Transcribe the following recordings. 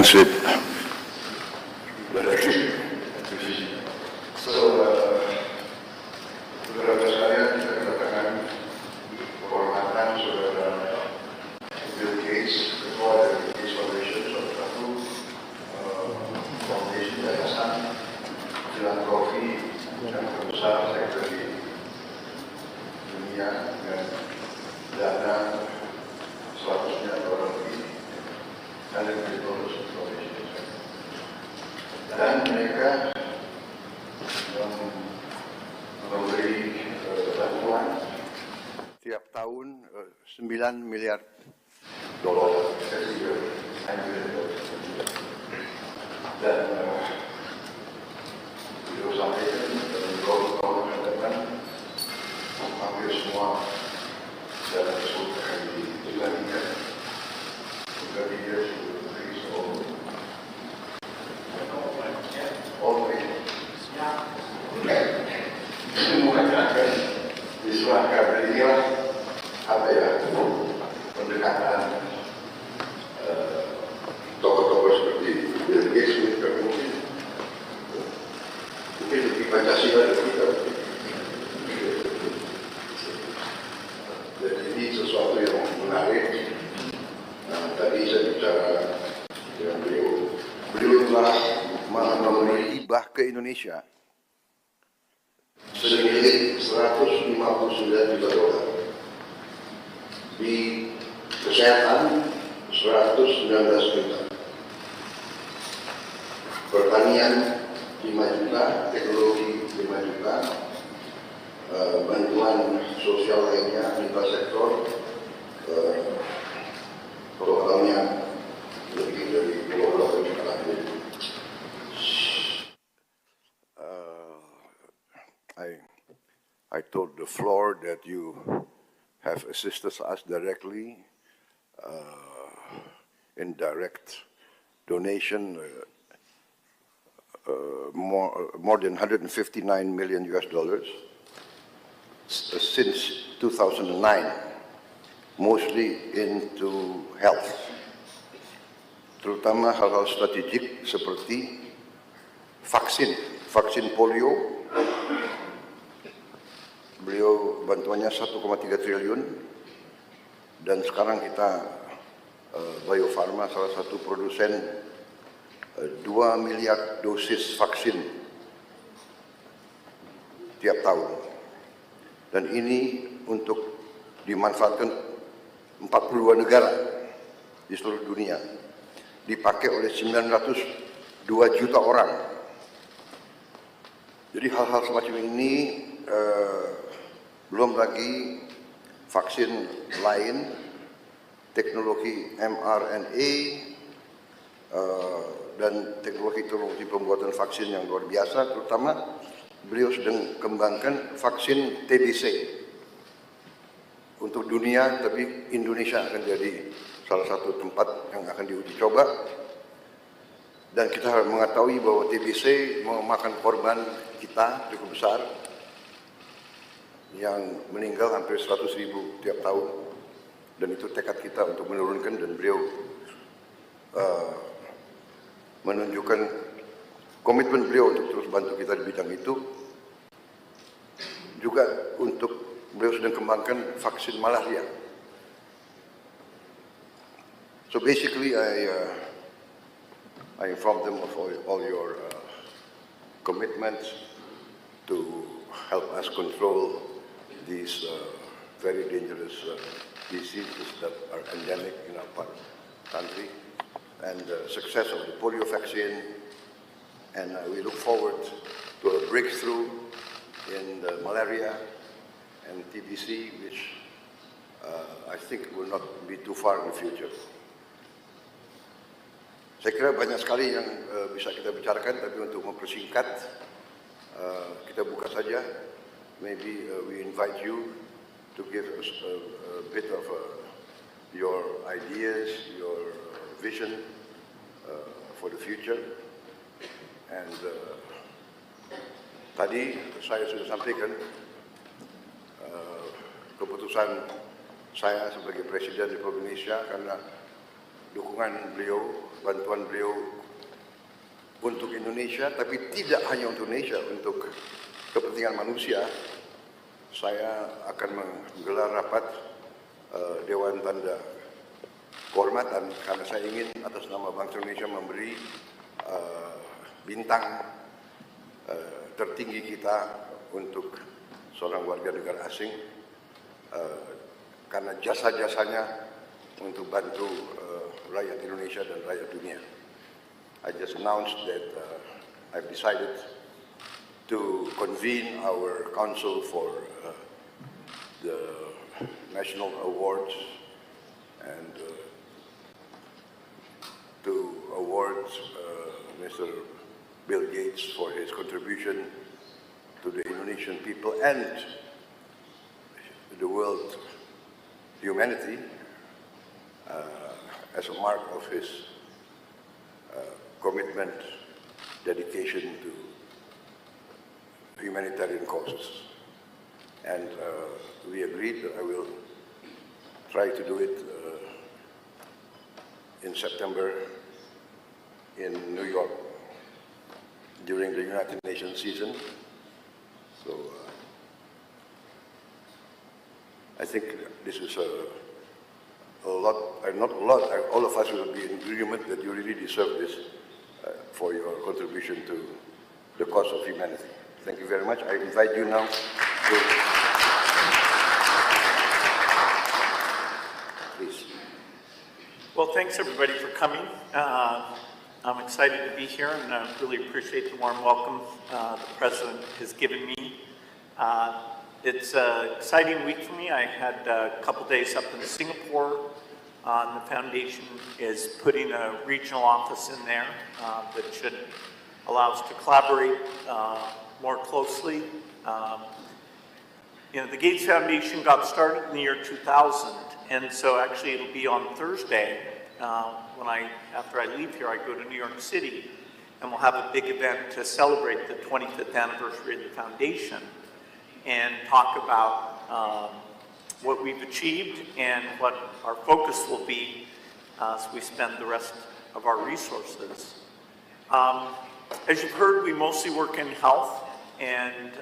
translate. Saudara sekalian, kita katakan penghormatan saudara Bill Gates, ketua dari Gates Foundation, salah satu foundation yayasan filantropi yang terbesar sektor di dunia dengan dana 100 miliar dolar lebih dan lebih dolar foundation. Dan mereka memberi bantuan tiap tahun 9 miliar dolar dan beliau sampaikan dalam 20 tahun yang akan datang hampir semua dana tersebut akan dikembalikan kepada dia diserahkan dari inilah apa ya pendekatan tokoh-tokoh seperti Bill Gates mungkin lebih Pancasila dari kita. Dan ini sesuatu yang menarik. Nah, tadi saya bicara dengan beliau telah memberi hibah ke Indonesia senilai 159 juta dolar, di kesehatan 119 juta, pertanian 5 juta, teknologi 5 juta, bantuan sosial lainnya lintas sektor totalnya lebih dari 20 juta. I told the floor that you have assisted us directly in direct donation, more than 159 million US dollars since 2009, mostly into health, terutama hal-hal strategik seperti vaksin polio. Beliau bantuannya 1,3 triliun, dan sekarang kita Bio Farma salah satu produsen 2 miliar dosis vaksin tiap tahun, dan ini untuk dimanfaatkan 42 negara di seluruh dunia, dipakai oleh 902 juta orang. Jadi hal-hal semacam ini, belum lagi vaksin lain, teknologi mRNA, dan teknologi pembuatan vaksin yang luar biasa. Terutama beliau sedang kembangkan vaksin TBC untuk dunia, tapi Indonesia akan jadi salah satu tempat yang akan diuji coba. Dan kita harus mengetahui bahwa TBC memakan korban kita cukup besar, yang meninggal hampir 100.000 tiap tahun, dan itu tekad kita untuk menurunkan, dan beliau menunjukkan komitmen beliau untuk terus bantu kita di bidang itu. Juga untuk beliau sedang kembangkan vaksin malaria. So basically I informed them of all your commitments to help us control these very dangerous diseases that are endemic in our country, and the success of the polio vaccine. And we look forward to a breakthrough in the malaria and TBC, which I think will not be too far in the future. Saya kira banyak sekali yang bisa kita bicarakan, tapi untuk mempersingkat, kita buka saja. Maybe we invite you to give us a bit of your ideas, your vision for the future. And tadi saya sudah sampaikan keputusan saya sebagai Presiden Republik Indonesia, karena dukungan beliau, bantuan beliau untuk Indonesia, tapi tidak hanya untuk Indonesia, untuk kepentingan manusia. Saya akan menggelar rapat Dewan Tanda Kehormatan karena saya ingin atas nama bangsa Indonesia memberi bintang tertinggi kita untuk seorang warga negara asing karena jasa-jasanya untuk bantu rakyat Indonesia dan rakyat dunia. I just announced that I've decided to convene our council for the national awards and to award Mr. Bill Gates for his contribution to the Indonesian people and the world humanity as a mark of his commitment, dedication to humanitarian causes. And we agreed that I will try to do it in September in New York during the United Nations season. So I think this is a lot, not a lot, all of us will be in agreement that you really deserve this for your contribution to the cause of humanity. Thank you very much. I invite you now to... Please. Well, thanks everybody for coming. I'm excited to be here and I really appreciate the warm welcome the President has given me. It's an exciting week for me. I had a couple days up in Singapore. The foundation is putting a regional office in there that should allow us to collaborate more closely. You know, the Gates Foundation got started in the year 2000, and so actually it'll be on Thursday after I leave here, I go to New York City, and we'll have a big event to celebrate the 25th anniversary of the foundation and talk about what we've achieved and what our focus will be as we spend the rest of our resources. As you've heard, we mostly work in health, and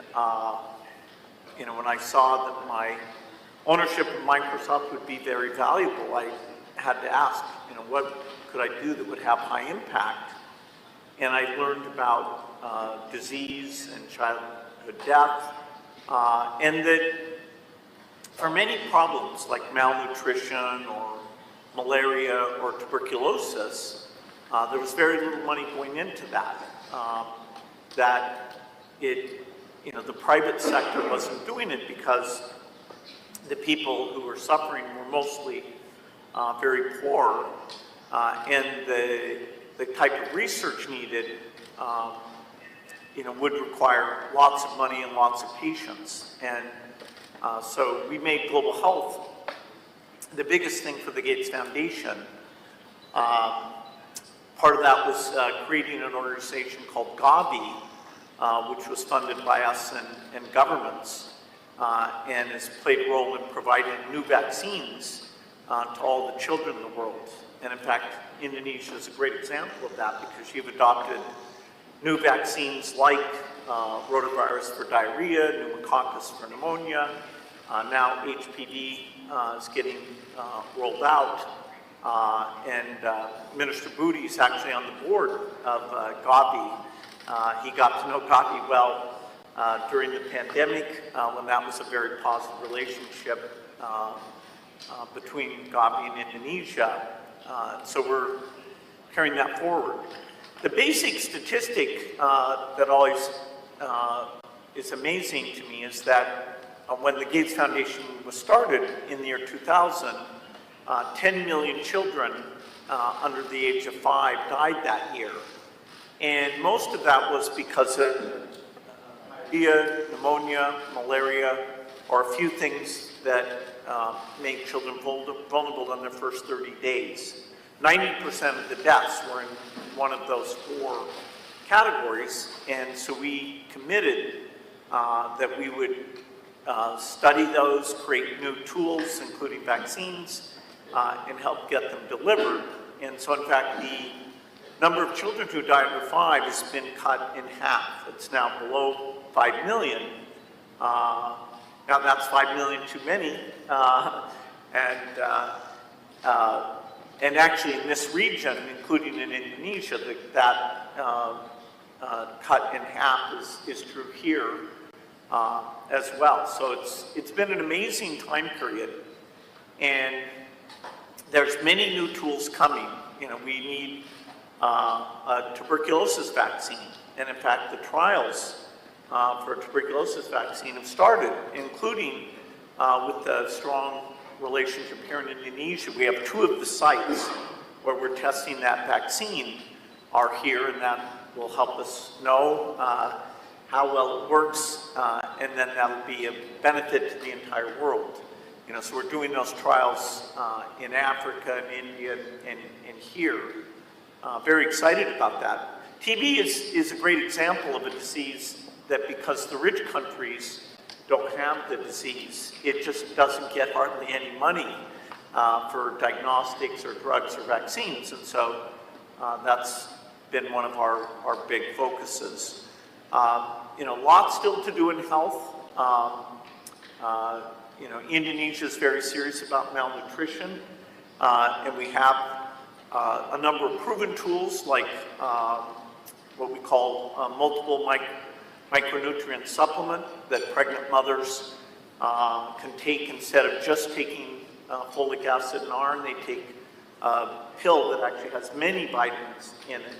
you know, when I saw that my ownership of Microsoft would be very valuable, I had to ask, you know, what could I do that would have high impact? And I learned about disease and childhood death, and that for many problems like malnutrition or malaria or tuberculosis, there was very little money going into that. You know, the private sector wasn't doing it because the people who were suffering were mostly very poor, and the type of research needed, you know, would require lots of money and lots of patience. And so we made global health the biggest thing for the Gates Foundation. Part of that was creating an organization called Gavi, which was funded by us and governments, and has played a role in providing new vaccines to all the children in the world. And in fact, Indonesia is a great example of that because you've adopted new vaccines like rotavirus for diarrhea, pneumococcus for pneumonia. Now HPV is getting rolled out. And Minister Budi is actually on the board of Gavi. He got to know Gavi well during the pandemic when that was a very positive relationship between Gavi and Indonesia. So we're carrying that forward. The basic statistic that always is amazing to me is that when the Gates Foundation was started in the year 2000, 10 million children under the age of 5 died that year. And most of that was because of diarrhea, pneumonia, malaria, or a few things that make children vulnerable in their first 30 days. 90% of the deaths were in one of those 4 categories, and so we committed that we would study those, create new tools, including vaccines, and help get them delivered. And so in fact, the number of children who die under 5 has been cut in half. It's now below 5 million. Now that's 5 million too many. And actually in this region, including in Indonesia, that cut in half is true here as well. So it's been an amazing time period, and there's many new tools coming. You know, we need a tuberculosis vaccine, and in fact, the trials for a tuberculosis vaccine have started, including with the strong relationship here in Indonesia. We have 2 of the sites where we're testing that vaccine are here, and that will help us know how well it works, and then that'll be a benefit to the entire world. You know, so we're doing those trials in Africa and India and here. Very excited about that. TB is a great example of a disease that, because the rich countries don't have the disease, it just doesn't get hardly any money for diagnostics or drugs or vaccines. And so that's been one of our big focuses. You know, lots still to do in health. You know, Indonesia is very serious about malnutrition, and we have a number of proven tools like what we call multiple micronutrient supplement that pregnant mothers can take instead of just taking folic acid and iron. They take a pill that actually has many vitamins in it.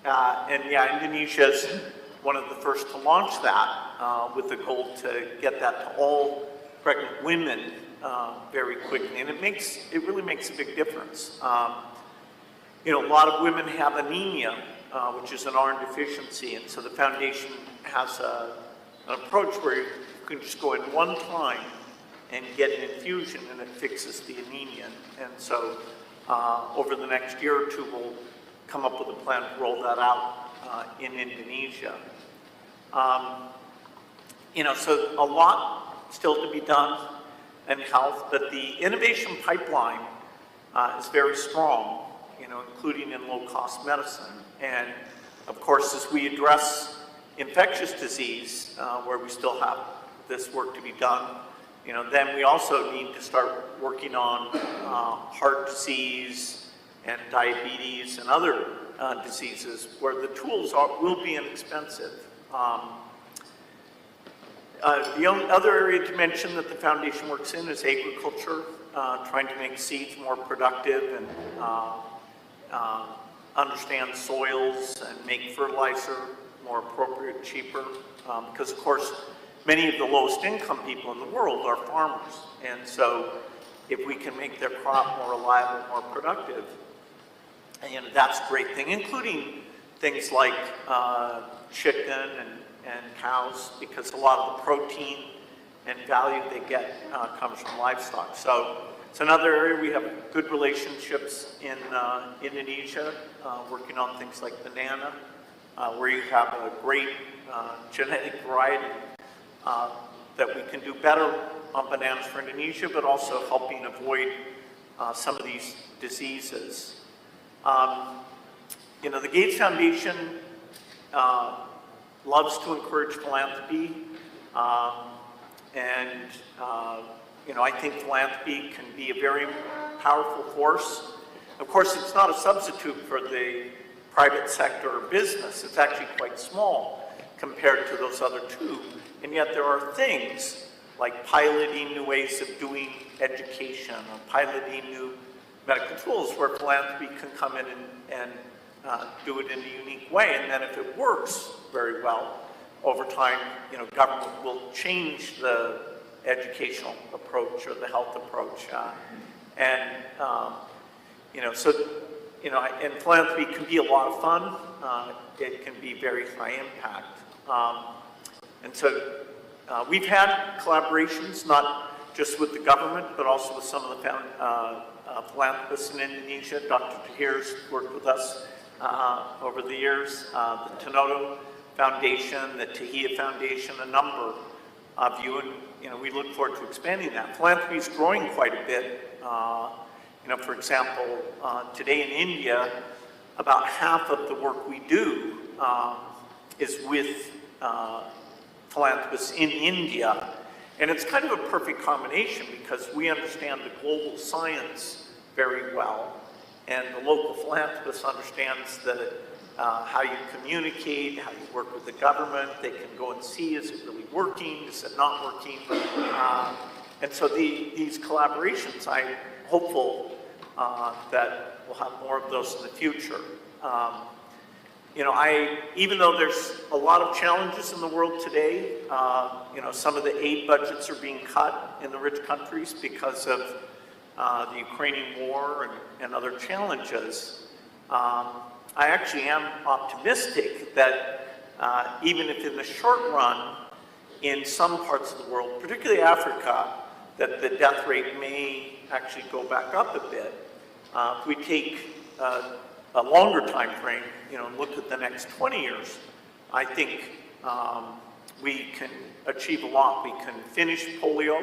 And yeah, Indonesia is one of the first to launch that with the goal to get that to all pregnant women very quickly. And it really makes a big difference. You know, a lot of women have anemia, which is an iron deficiency, and so the foundation has an approach where you can just go in one time and get an infusion, and it fixes the anemia. And so over the next year or 2, we'll come up with a plan to roll that out in Indonesia. You know, so a lot still to be done in health, but the innovation pipeline is very strong, you know, including in low-cost medicine. And of course, as we address infectious disease, where we still have this work to be done, you know, then we also need to start working on heart disease and diabetes and other diseases where the tools will be inexpensive. The only other area to mention that the foundation works in is agriculture, trying to make seeds more productive and understand soils and make fertilizer more appropriate, cheaper, because of course many of the lowest income people in the world are farmers, and so if we can make their crop more reliable, more productive, and that's a great thing, including things like chicken and cows, because a lot of the protein and value they get comes from livestock. So it's another area we have good relationships in Indonesia, working on things like banana, where you have a great genetic variety that we can do better on bananas for Indonesia, but also helping avoid some of these diseases. You know, the Gates Foundation loves to encourage philanthropy, and you know, I think philanthropy can be a very powerful force. Of course, it's not a substitute for the private sector or business. It's actually quite small compared to those other 2. And yet there are things like piloting new ways of doing education or piloting new medical tools where philanthropy can come in and do it in a unique way. And then if it works very well, over time, you know, government will change the educational approach or the health approach. You know, so, you know, and philanthropy can be a lot of fun. It can be very high impact. And so we've had collaborations, not just with the government, but also with some of the philanthropists in Indonesia. Dr. Tahir's worked with us over the years, the Tanoto Foundation, the Tahia Foundation, a number of you, and you know, we look forward to expanding that. Philanthropy is growing quite a bit, For example, today in India, about half of the work we do is with philanthropists in India. And it's kind of a perfect combination because we understand the global science very well, and the local philanthropist understands how you communicate, how you work with the government. They can go and see, is it really working, is it not working? And so these collaborations, I'm hopeful that we'll have more of those in the future. Even though there's a lot of challenges in the world today, some of the aid budgets are being cut in the rich countries because of the Ukrainian war and other challenges. I actually am optimistic that even if in the short run, in some parts of the world, particularly Africa, that the death rate may actually go back up a bit. If we take a longer time frame, and look at the next 20 years, I think we can achieve a lot. We can finish polio.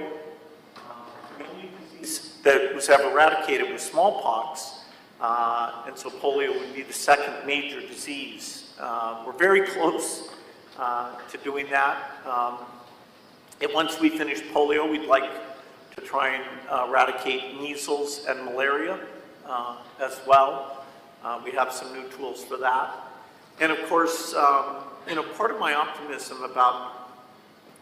The only disease that was ever eradicated was smallpox, and so polio would be the second major disease. We're very close to doing that. And once we finish polio, we'd like to try and eradicate measles and malaria as well. We have some new tools for that. And of course, part of my optimism about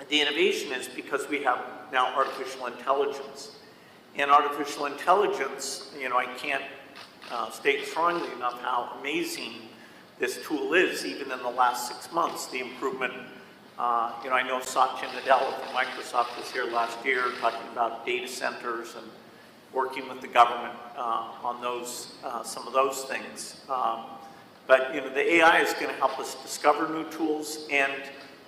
the innovation is because we have now artificial intelligence. And artificial intelligence, I can't state strongly enough how amazing this tool is, even in the last 6 months. The improvement, I know Satya Nadella from Microsoft was here last year talking about data centers and working with the government on those, some of those things. But the AI is going to help us discover new tools, and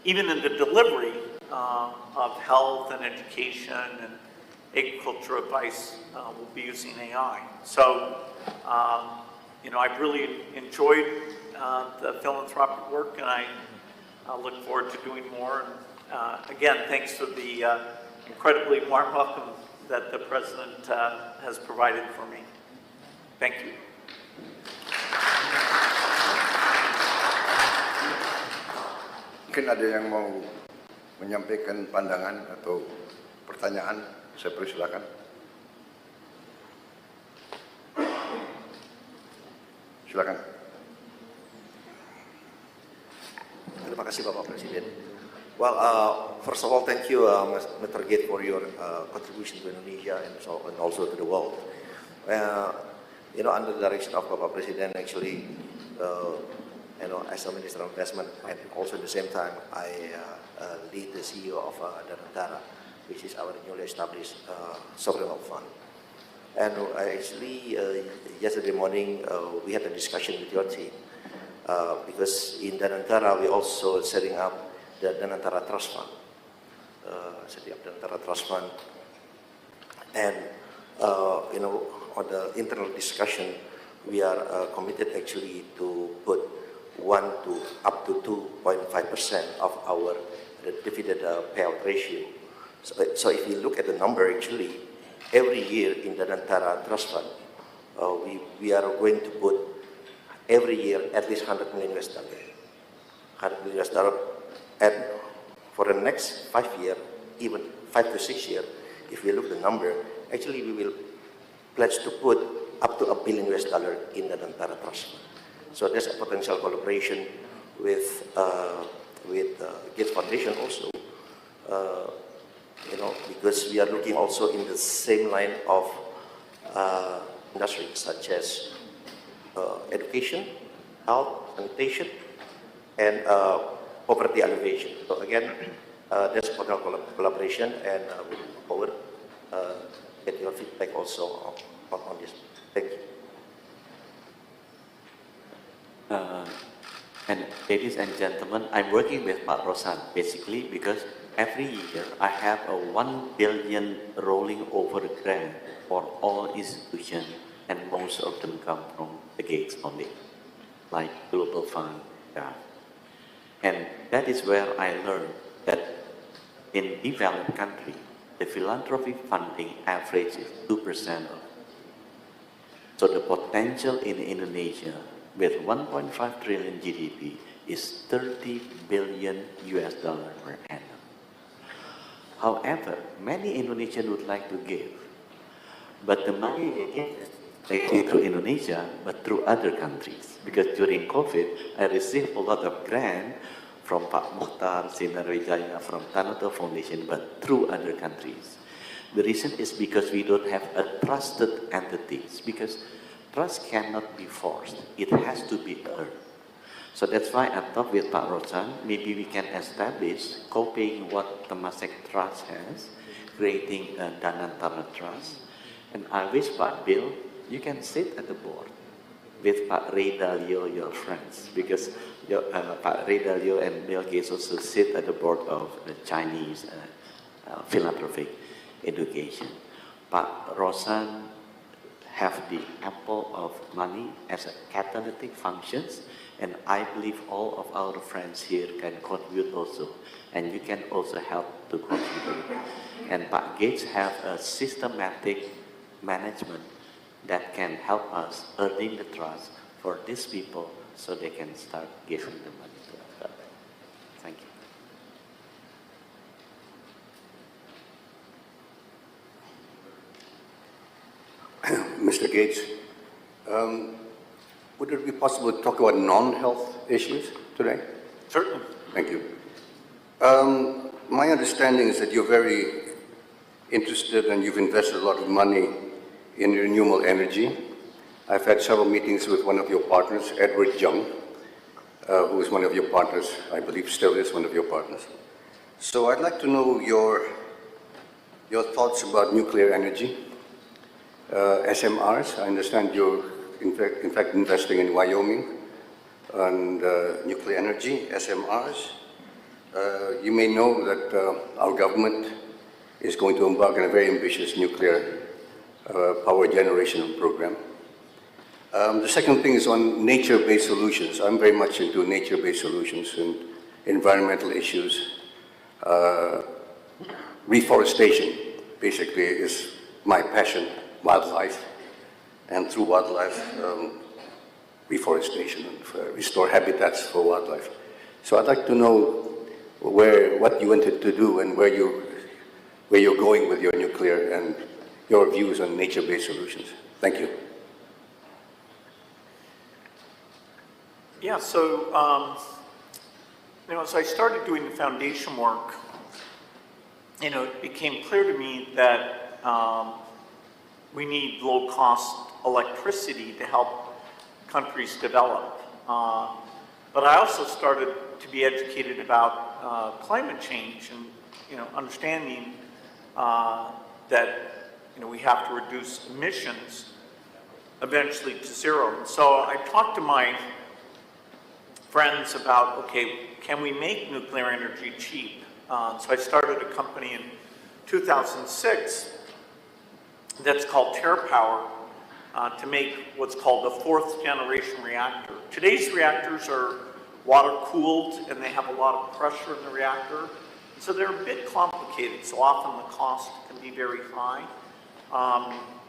even in the delivery of health and education and agriculture advice, we'll be using AI. So, I've really enjoyed the philanthropic work, and I look forward to doing more. And again, thanks for the incredibly warm welcome that the President has provided for me. Thank you. Mungkin ada yang mau menyampaikan pandangan atau pertanyaan, saya persilakan. Silakan. Terima kasih Bapak Presiden. Well, first of all, thank you, Mr. Gates, for your contribution to Indonesia and also to the world. Under the direction of Bapak Presiden, actually, as a Minister of Investment, and also at the same time, I lead the CEO of Dengan, which is our newly established sovereign wealth fund. And actually, yesterday morning, we had a discussion with your team, because in Dengan we also setting up the Dengan Trust Fund, Trust Fund, and on the internal discussion, we are committed actually to put 1 to up to 2.5% of our dividend payout ratio. So if you look at the number, actually, every year in the Dengan Trust Fund, we are going to put every year at least $100 million. $100 million. And for the next 5 years, even 5 to 6 years, if we look at the number, actually we will pledge to put up to $1 billion in the Dengan Trust Fund. So there's a potential collaboration with Gates Foundation also, because we are looking also in the same line of industries such as education, health, sanitation, and poverty alleviation. So again, there's potential collaboration, and we look forward get your feedback also on this. Thank you. And ladies and gentlemen, I'm working with Pak Rosan basically because every year I have a 1 billion rolling over grant for all institutions, and most of them come from the Gates only, like Global Fund. Yeah. And that is where I learned that in developed countries, the philanthropy funding average is 2% of So the potential in Indonesia with 1.5 trillion GDP is 30 billion US dollar per annum. However, many Indonesians would like to give, but the money they get is through Indonesia, but through other countries. Because during COVID, I received a lot of grant from Pak Mukhtar, Sinarwijaya, from Tanoto Foundation, but through other countries. The reason is because we don't have a trusted entities, because trust cannot be forced. It has to be earned. So that's why I talked with Pak Rosan, maybe we can establish, copying what Temasek Trust has, creating a Danantara Trust. And I wish Pak Bill, you can sit at the board with Pak Ray Dalio, your friends, because Pak Ray Dalio and Bill Gates also sit at the board of the Chinese philanthropic education. Pak Rosan have the ample of money as a catalytic functions, and I believe all of our friends here can contribute also, and you can also help to contribute. And Pak Gates have a systematic management that can help us earning the trust for these people so they can start giving the money to us. Thank you. Mr. Gates, would it be possible to talk about non-health issues today? Certainly. Thank you. My understanding is that you're very interested and you've invested a lot of money in renewable energy. I've had several meetings with one of your partners, Edward Young, who is one of your partners, I believe still is one of your partners. So I'd like to know your thoughts about nuclear energy, SMRs. I understand you're in fact investing in Wyoming and nuclear energy, SMRs. You may know that our government is going to embark on a very ambitious nuclear power generation program. The second thing is on nature-based solutions. I'm very much into nature-based solutions and environmental issues. Reforestation, basically, is my passion, wildlife, and through wildlife, reforestation, and restore habitats for wildlife. So I'd like to know what you wanted to do and where you're going with your nuclear and your views on nature-based solutions. Thank you. Yeah, so, as I started doing the foundation work, it became clear to me that we need low-cost electricity to help countries develop. But I also started to be educated about climate change and, understanding that we have to reduce emissions eventually to zero. And so I talked to my friends about, okay, can we make nuclear energy cheap? So I started a company in 2006 that's called TerraPower to make what's called a fourth generation reactor. Today's reactors are water cooled and they have a lot of pressure in the reactor. So they're a bit complicated, so often the cost can be very high.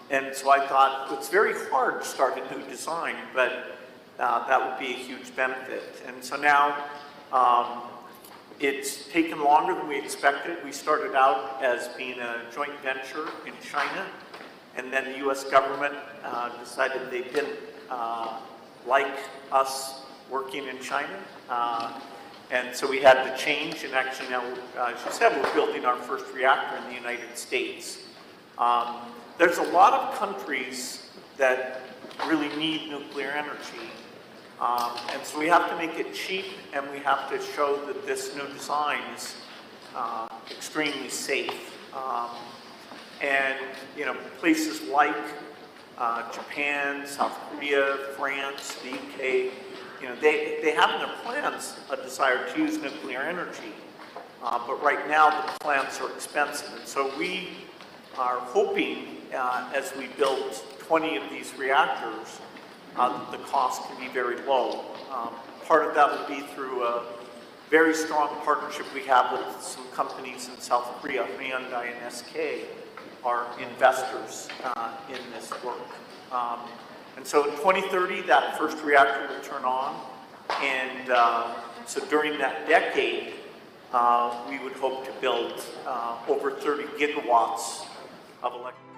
And so I thought, it's very hard to start a new design, but that would be a huge benefit. And so now it's taken longer than we expected. We started out as being a joint venture in China, and then the US government decided they didn't like us working in China. And so we had to change, and actually now, as you said, we're building our first reactor in the United States. There's a lot of countries that really need nuclear energy. And so we have to make it cheap, and we have to show that this new design is extremely safe. And places like Japan, South Korea, France, the UK, they have in their plans a desire to use nuclear energy. But right now the plants are expensive. And so we are hoping as we build 20 of these reactors, the cost can be very low. Part of that will be through a very strong partnership we have with some companies in South Korea. Hyundai and SK are investors in this work. And so in 2030, that first reactor will turn on. And so during that decade, we would hope to build over 30 gigawatts of electricity.